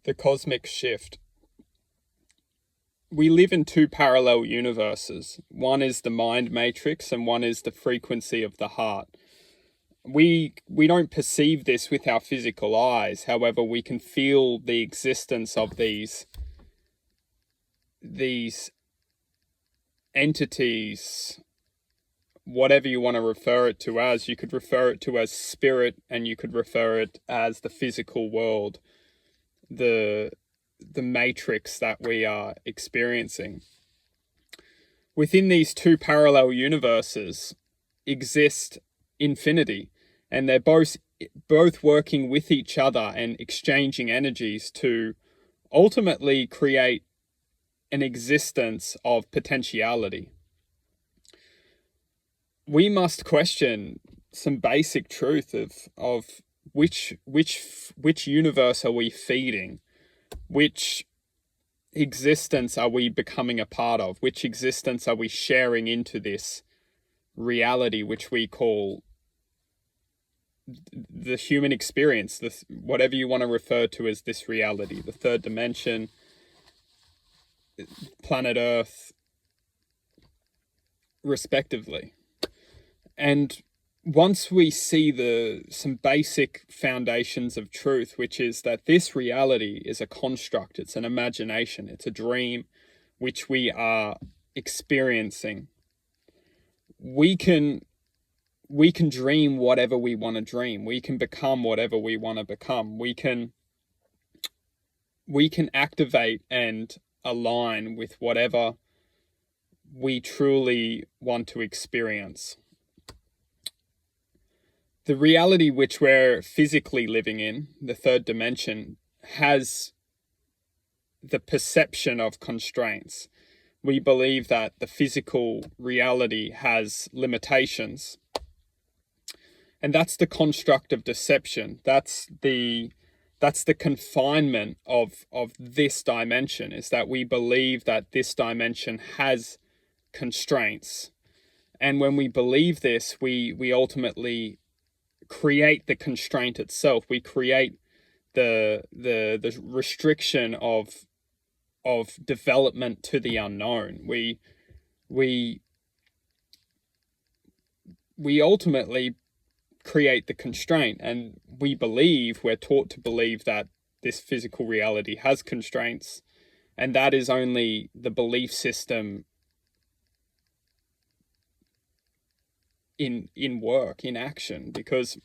The cosmic shift. We live in two parallel universes. One is the mind matrix and one is the frequency of the heart. We don't perceive this with our physical eyes. However, we can feel the existence of these entities, whatever you want to refer it to as. You could refer it to as spirit, and you could refer it as the physical world, the matrix that we are experiencing. Within these two parallel universes exist infinity, and they're both working with each other and exchanging energies to ultimately create an existence of potentiality. We must question some basic truth of which universe are we feeding? Which existence are we becoming a part of? Which existence are we sharing into this reality, which we call the human experience, whatever you want to refer to as this reality, the third dimension, planet Earth, respectively. And once we see some basic foundations of truth, which is that this reality is a construct, it's an imagination, it's a dream which we are experiencing, we can dream whatever we want to dream. We can become whatever we want to become. We can activate and align with whatever we truly want to experience. The reality which we're physically living in, the third dimension, has the perception of constraints. We believe that the physical reality has limitations. And that's the construct of deception. That's the confinement of this dimension, is that we believe that this dimension has constraints. And when we believe this, we ultimately create the constraint itself. We create the restriction of development to the unknown. We ultimately create the constraint, and we're taught to believe that this physical reality has constraints, and that is only the belief system in work, in action. Because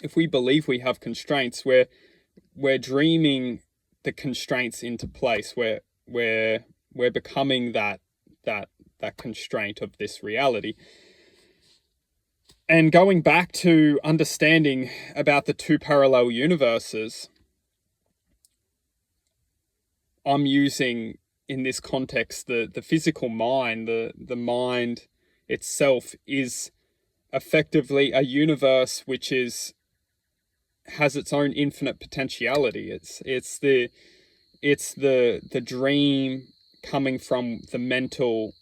if we believe we have constraints, we're dreaming the constraints into place. We're becoming that constraint of this reality. And going back to understanding about the two parallel universes, I'm using in this context the physical mind. The mind itself is effectively a universe which has its own infinite potentiality. It's the dream coming from the mental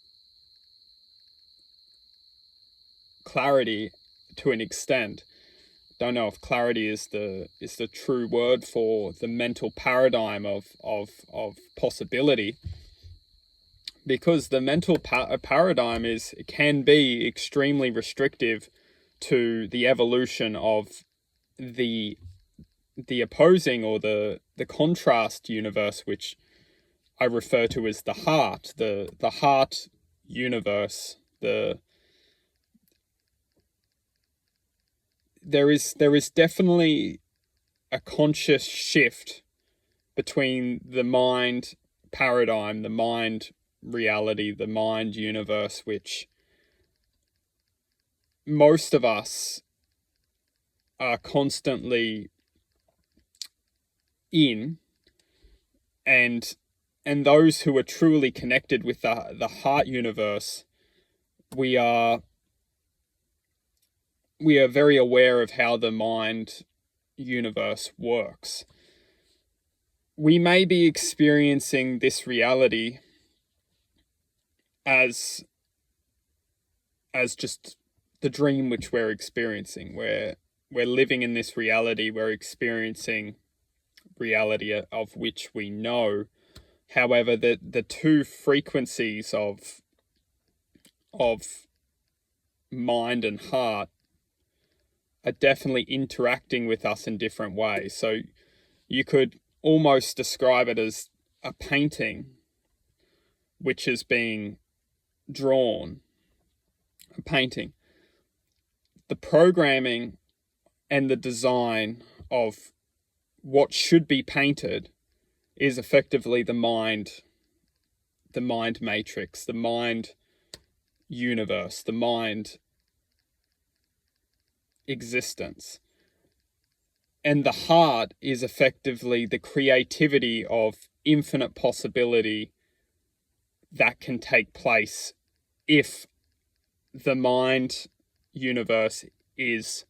clarity to an extent. Don't know if clarity is the true word for the mental paradigm of possibility, because the mental paradigm can be extremely restrictive to the evolution of the opposing or the contrast universe, which I refer to as the heart, the heart universe. There is definitely a conscious shift between the mind paradigm, the mind reality, the mind universe, which most of us are constantly in, and those who are truly connected with the heart universe, we are very aware of how the mind universe works. We may be experiencing this reality as just the dream which we're experiencing. We're living in this reality. We're experiencing reality of which we know. However, the two frequencies of mind and heart are definitely interacting with us in different ways. So you could almost describe it as a painting which is being drawn, a painting. The programming and the design of what should be painted is effectively the mind matrix, the mind universe, the mind existence. And the heart is effectively the creativity of infinite possibility that can take place if the mind universe is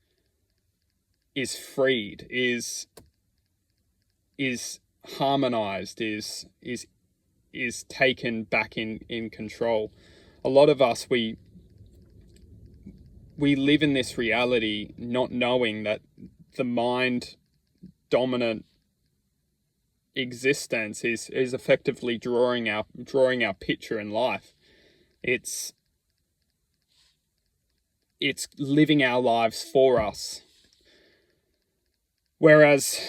freed, is harmonized, is taken back in control. A lot of us, we live in this reality not knowing that the mind dominant existence is effectively drawing our picture in life. It's living our lives for us. Whereas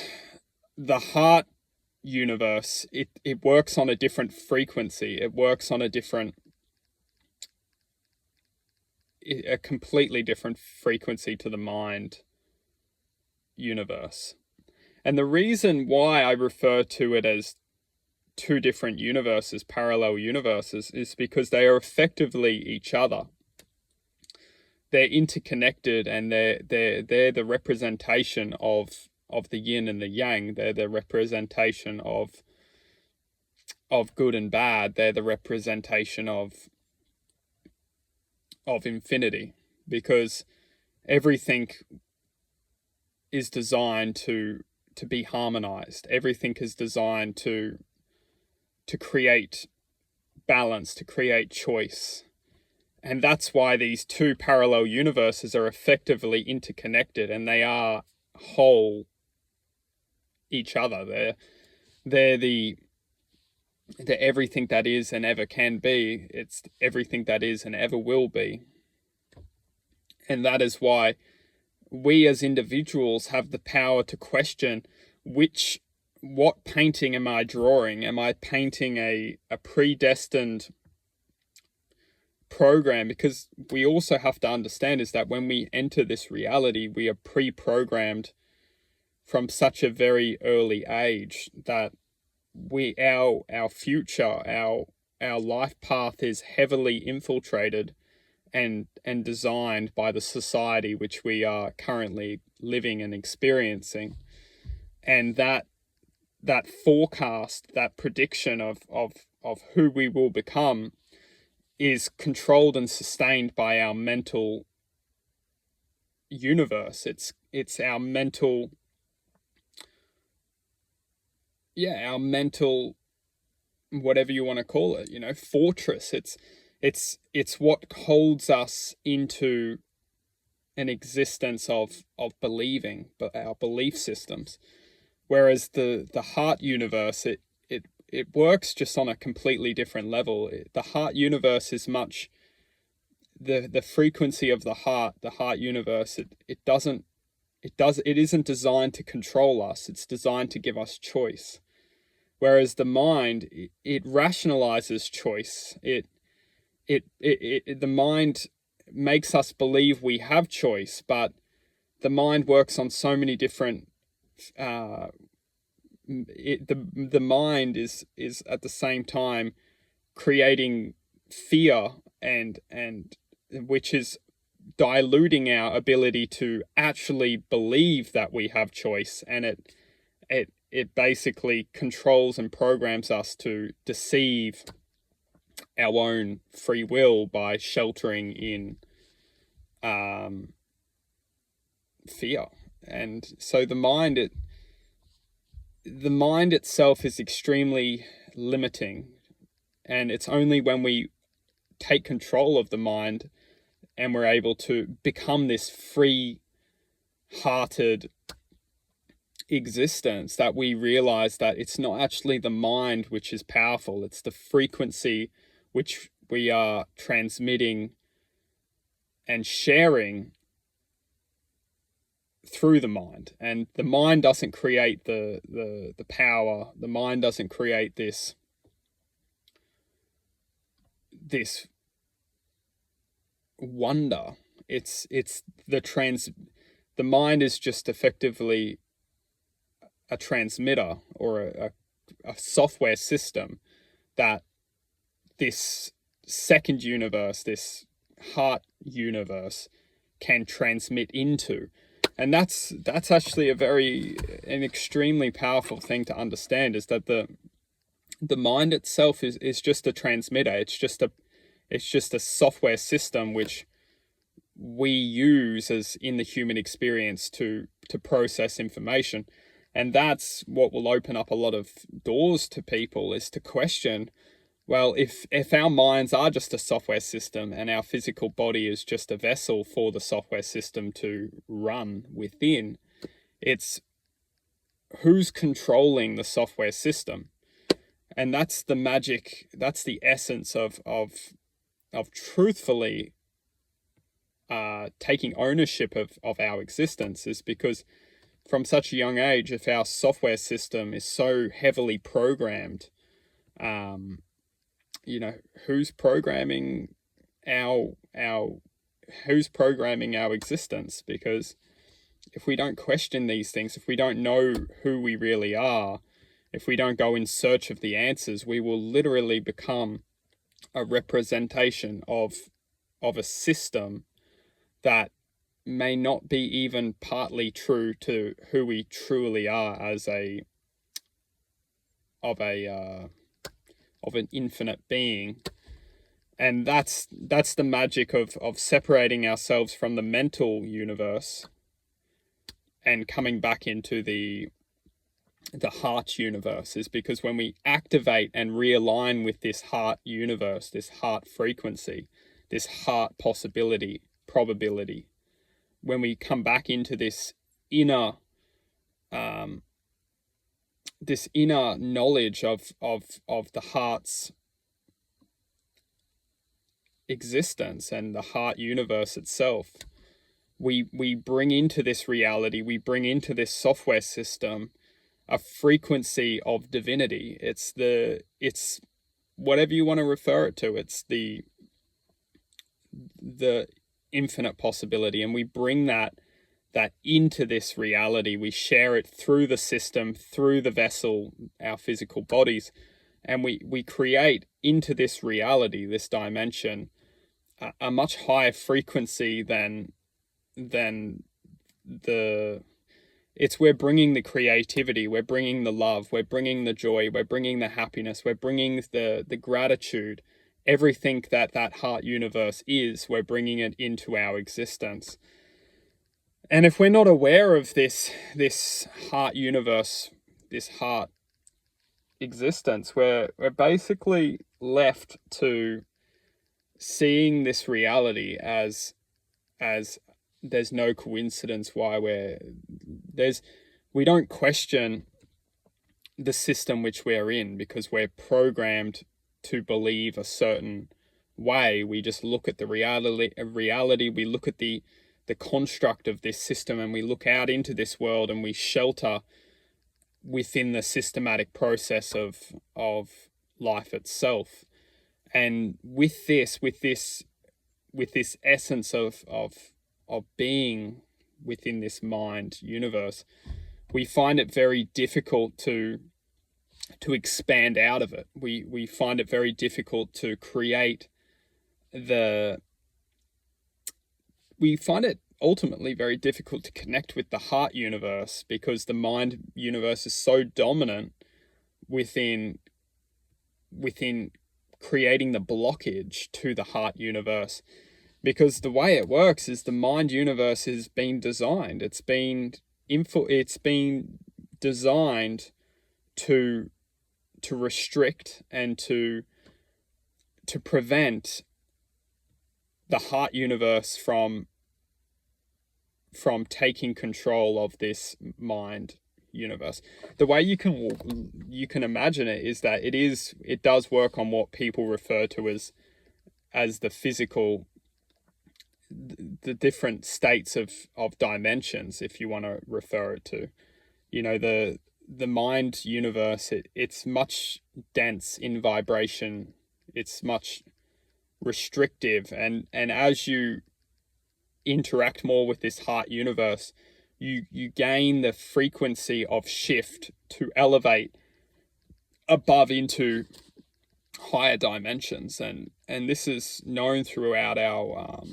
the heart universe, it works on a different frequency. It works on a completely different frequency to the mind universe. And the reason why I refer to it as two different universes, parallel universes, is because they are effectively each other. They're interconnected, and they're the representation of the yin and the yang. They're the representation of good and bad. They're the representation of infinity, because everything is designed to be harmonized. Everything is designed to create balance, to create choice. And that's why these two parallel universes are effectively interconnected, and they are whole each other. They're the everything that is and ever can be. It's everything that is and ever will be. And that is why we as individuals have the power to question what painting am I drawing? Am I painting a predestined program? Because we also have to understand is that when we enter this reality, we are pre-programmed from such a very early age that our future, our life path is heavily infiltrated and designed by the society which we are currently living and experiencing. And that forecast, that prediction of who we will become is controlled and sustained by our mental universe. It's our mental whatever you want to call it, fortress. It's what holds us into an existence of believing, but our belief systems. Whereas the heart universe, it works just on a completely different level. The heart universe is much the frequency of the heart universe. It isn't designed to control us. It's designed to give us choice. Whereas the mind, it rationalizes choice. The mind makes us believe we have choice, but the mind works on so many different. The mind is at the same time creating fear and which is diluting our ability to actually believe that we have choice, and it basically controls and programs us to deceive our own free will by sheltering in fear. And so the mind itself is extremely limiting, and it's only when we take control of the mind and we're able to become this free-hearted existence that we realize that it's not actually the mind which is powerful, it's the frequency which we are transmitting and sharing through the mind. And the mind doesn't create the power. The mind doesn't create this wonder. It's the mind is just effectively a transmitter, or a software system that this second universe, this heart universe, can transmit into. And that's actually an extremely powerful thing to understand, is that the mind itself is just a transmitter. It's just a software system which we use as in the human experience to process information. And that's what will open up a lot of doors to people, is to question, well, if our minds are just a software system and our physical body is just a vessel for the software system to run within, it's who's controlling the software system. And that's the magic, that's the essence of truthfully taking ownership of our existence, is because from such a young age, if our software system is so heavily programmed, who's programming our existence? Because if we don't question these things, if we don't know who we really are, if we don't go in search of the answers, we will literally become a representation of a system that may not be even partly true to who we truly are as of an infinite being. And that's the magic of separating ourselves from the mental universe and coming back into the heart universe, is because when we activate and realign with this heart universe, this heart frequency, this heart probability, when we come back into this inner knowledge of the heart's existence and the heart universe itself, we bring into this reality, we bring into this software system a frequency of divinity. It's whatever you want to refer it to. It's the infinite possibility, and we bring that into this reality. We share it through the system, through the vessel, our physical bodies, and we create into this reality, this dimension, a much higher frequency than we're bringing the creativity, we're bringing the love, we're bringing the joy, we're bringing the happiness, we're bringing the gratitude. Everything that heart universe is, we're bringing it into our existence. And if we're not aware of this heart universe, this heart existence, we're basically left to seeing this reality as there's no coincidence why we don't question the system which we're in, because we're programmed to believe a certain way. We just look at the reality, we look at the construct of this system, and we look out into this world and we shelter within the systematic process of life itself. And with this essence of being within this mind universe, we find it very difficult to expand out of it. We find it very difficult to create we find it ultimately very difficult to connect with the heart universe, because the mind universe is so dominant within creating the blockage to the heart universe. Because the way it works is the mind universe has been designed. It's been designed to restrict and to prevent the heart universe from taking control of this mind universe. The way you can imagine it is that it does work on what people refer to as the physical, the different states of dimensions, if you want to refer it to. The mind universe, it's much dense in vibration. It's much restrictive, and as you interact more with this heart universe, you gain the frequency of shift to elevate above into higher dimensions, and this is known throughout our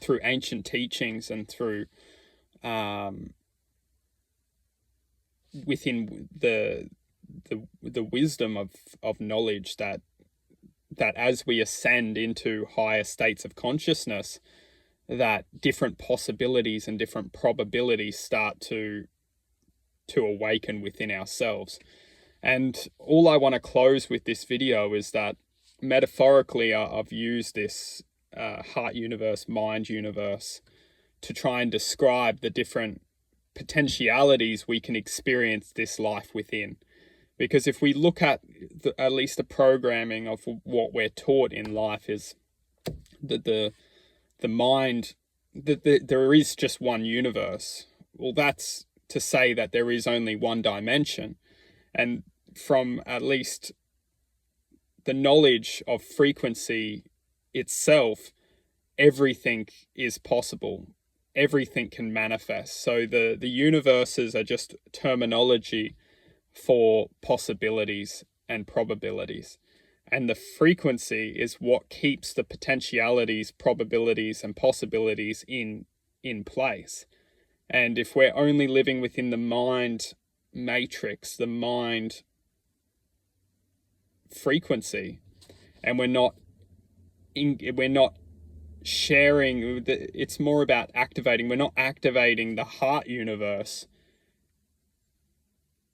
through ancient teachings and through within the wisdom of knowledge, that as we ascend into higher states of consciousness, that different possibilities and different probabilities start to awaken within ourselves. And all I want to close with this video is that metaphorically I've used this heart universe, mind universe, to try and describe the different potentialities we can experience this life within. Because if we look at at least the programming of what we're taught in life, is that the mind, that there is just one universe. Well, that's to say that there is only one dimension. And from at least the knowledge of frequency itself, everything is possible. Everything can manifest. So the universes are just terminology for possibilities and probabilities. And the frequency is what keeps the potentialities, probabilities, and possibilities in place. And if we're only living within the mind matrix, the mind frequency, and we're not sharing, it's more about activating. We're not activating the heart universe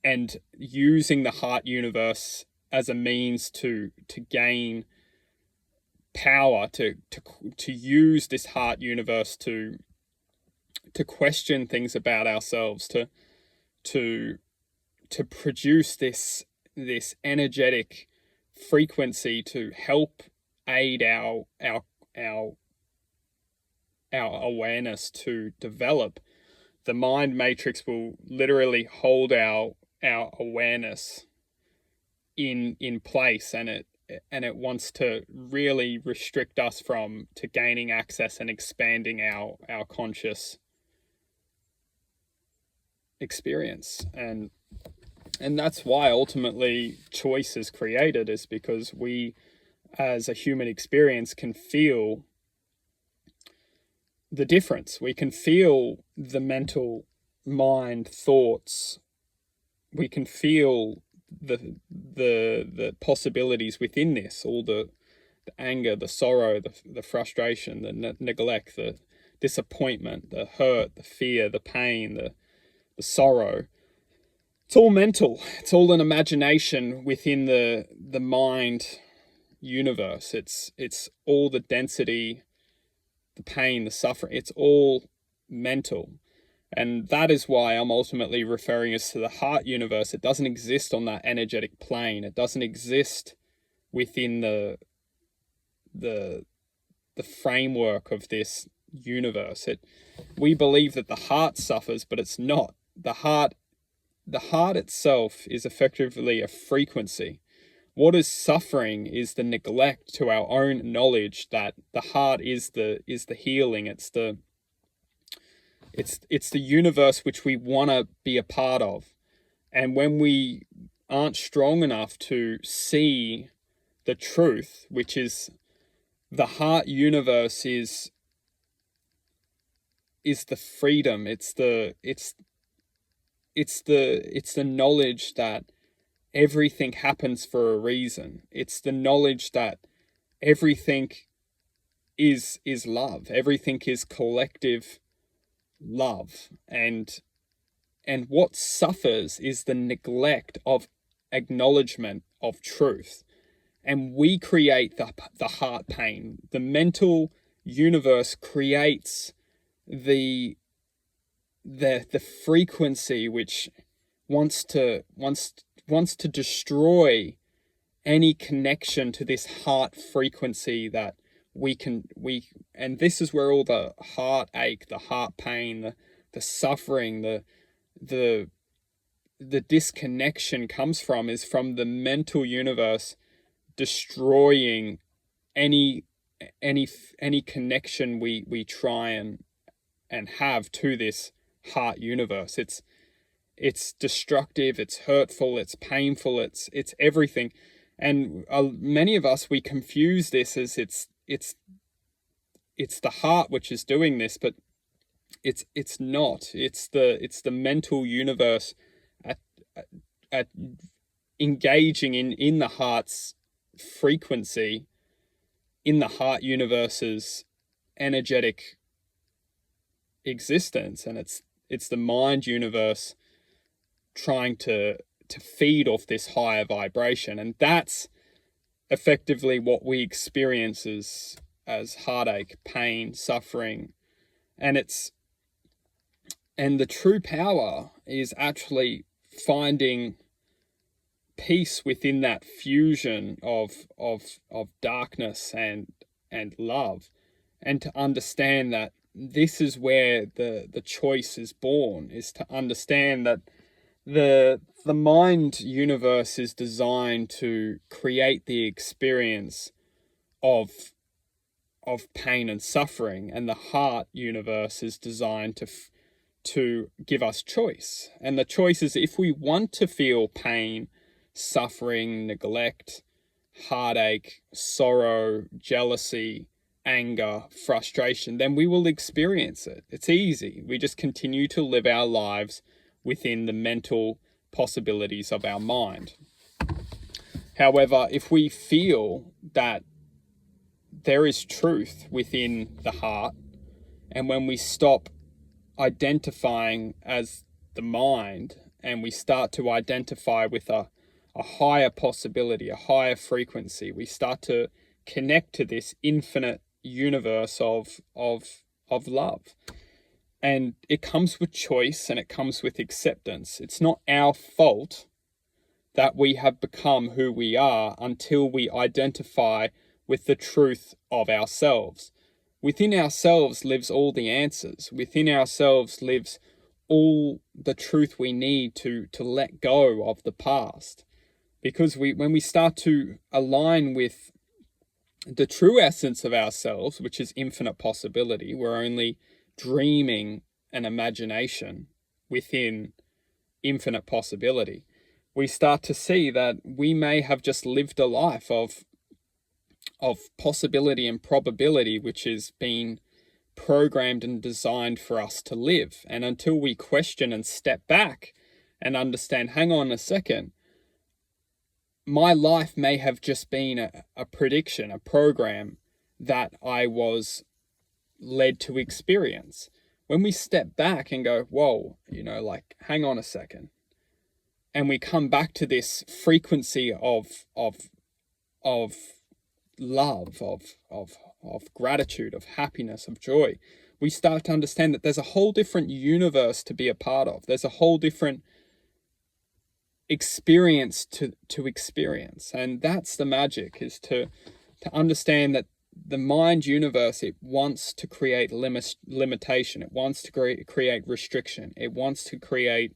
and using the heart universe as a means to gain power, to use this heart universe to question things about ourselves, to produce this energetic frequency to help aid our awareness to develop. The mind matrix will literally hold our awareness in place, and it wants to really restrict us to gaining access and expanding our conscious experience. And that's why ultimately choice is created, is because we as a human experience can feel the difference. We can feel the mental mind thoughts. We can feel the possibilities within this, all the anger, the sorrow, the frustration, the neglect, the disappointment, the hurt, the fear, the pain, the sorrow. It's all mental. It's all an imagination within the mind universe. It's all the density, the pain, the suffering. It's all mental. And that is why I'm ultimately referring us to the heart universe. It doesn't exist on that energetic plane. It doesn't exist within the framework of this universe. We believe that the heart suffers, but it's not. The heart itself is effectively a frequency. What is suffering is the neglect to our own knowledge that the heart is the healing. It's the universe which we want to be a part of. And when we aren't strong enough to see the truth, which is the heart universe is the freedom. It's the knowledge that everything happens for a reason. It's the knowledge that everything is love. Everything is collective love. And what suffers is the neglect of acknowledgement of truth. And we create the heart pain. The mental universe creates the frequency which wants to destroy any connection to this heart frequency that and this is where all the heartache, the heart pain, the suffering, the disconnection comes from, is from the mental universe destroying any connection we try and have to this heart universe. It's destructive, it's hurtful, it's painful, it's everything. And many of us, we confuse this as it's the heart which is doing this, but it's not. It's the mental universe at engaging in the heart's frequency, in the heart universe's energetic existence, and it's the mind universe trying to feed off this higher vibration. And that's effectively what we experience as heartache, pain, suffering. And the true power is actually finding peace within that fusion of darkness and love, and to understand that this is where the choice is born, is to understand that the mind universe is designed to create the experience of pain and suffering, and the heart universe is designed to give us choice. And the choice is, if we want to feel pain, suffering, neglect, heartache, sorrow, jealousy, anger, frustration, then we will experience it. It's easy. We just continue to live our lives within the mental possibilities of our mind. However, if we feel that there is truth within the heart, and when we stop identifying as the mind and we start to identify with a higher possibility, a higher frequency, we start to connect to this infinite universe of love. And it comes with choice, and it comes with acceptance. It's not our fault that we have become who we are until we identify with the truth of ourselves. Within ourselves lives all the answers. Within ourselves lives all the truth we need to let go of the past. Because when we start to align with the true essence of ourselves, which is infinite possibility, we're only dreaming an imagination within infinite possibility. We start to see that we may have just lived a life of possibility and probability, which is being programmed and designed for us to live. And until we question and step back and understand, hang on a second, my life may have just been a prediction, a program that I was led to experience. When we step back and go, whoa, hang on a second, and we come back to this frequency of love, of gratitude, of happiness, of joy, we start to understand that there's a whole different universe to be a part of. There's a whole different experience to experience. And that's the magic, is to understand that the mind universe, it wants to create limitation. It wants to create restriction. It wants to create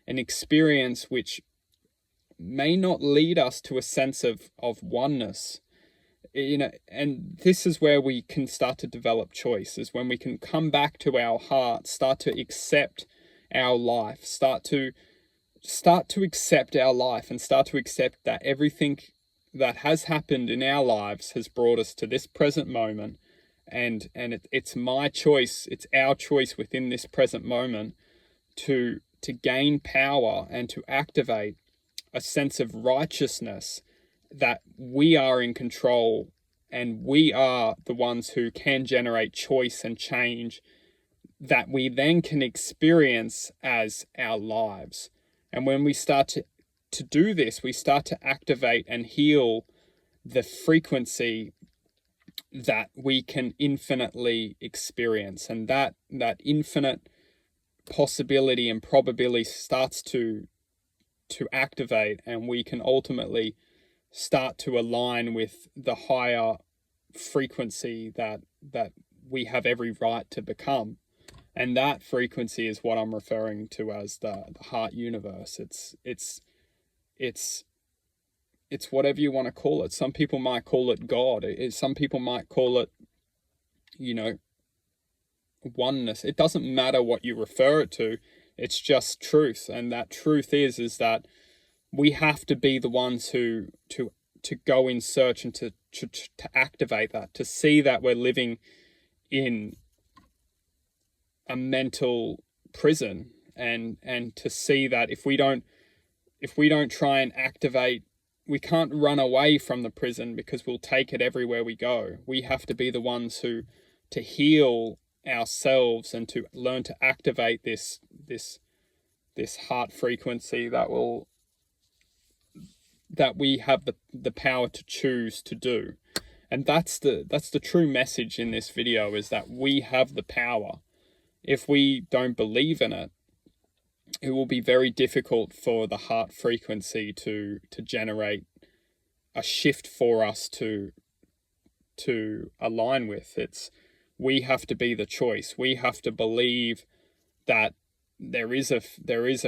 an experience which may not lead us to a sense of oneness. And this is where we can start to develop choice, is when we can come back to our heart, start to accept our life, start to accept our life, and start to accept that everything that has happened in our lives has brought us to this present moment, and it's my choice, it's our choice within this present moment to gain power and to activate a sense of righteousness, that we are in control and we are the ones who can generate choice and change that we then can experience as our lives. And when we start to do this, we start to activate and heal the frequency that we can infinitely experience. And that infinite possibility and probability starts to activate, and we can ultimately start to align with the higher frequency that we have every right to become. And that frequency is what I'm referring to as the heart universe. It's whatever you want to call it. Some people might call it God. Some people might call it, oneness. It doesn't matter what you refer it to. It's just truth. And that truth is that we have to be the ones who to go in search and to activate that, to see that we're living in a mental prison, and to see that if we don't try and activate, we can't run away from the prison because we'll take it everywhere we go. We have to be the ones who to heal ourselves and to learn to activate this heart frequency that we have the power to choose to do. And that's the true message in this video, is that we have the power. If we don't believe in it, it will be very difficult for the heart frequency to generate a shift for us to align with. We have to be the choice. We have to believe that there is a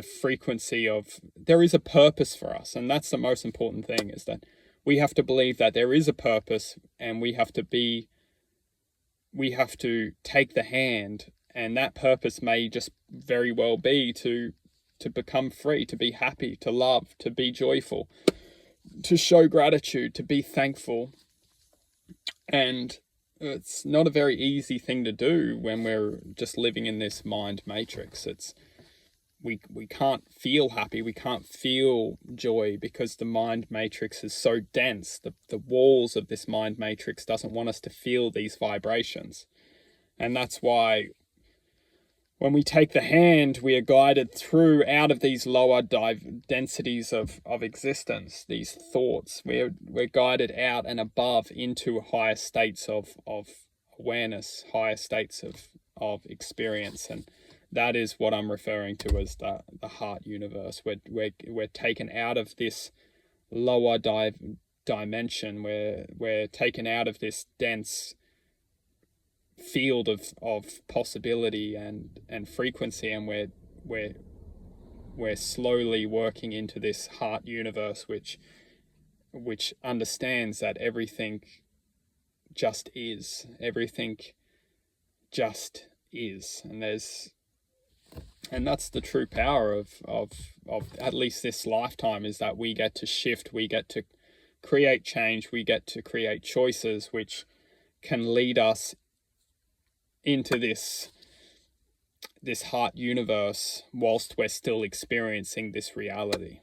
frequency there is a purpose for us. And that's the most important thing, is that we have to believe that there is a purpose, and we have to take the hand, and that purpose may just very well be to become free, to be happy, to love, to be joyful, to show gratitude, to be thankful. And it's not a very easy thing to do when we're just living in this mind matrix. We can't feel happy, we can't feel joy, because the mind matrix is so dense. The walls of this mind matrix doesn't want us to feel these vibrations. And that's why when we take the hand, we are guided through out of these lower densities of existence, these thoughts. We're guided out and above into higher states of awareness, higher states of experience. And that is what I'm referring to as the heart universe. We're taken out of this lower dimension. We're taken out of this dense field of possibility and frequency, and we're slowly working into this heart universe, which understands that everything just is. Everything just is. And that's the true power of at least this lifetime, is that we get to shift, we get to create change, we get to create choices which can lead us into this heart universe whilst we're still experiencing this reality.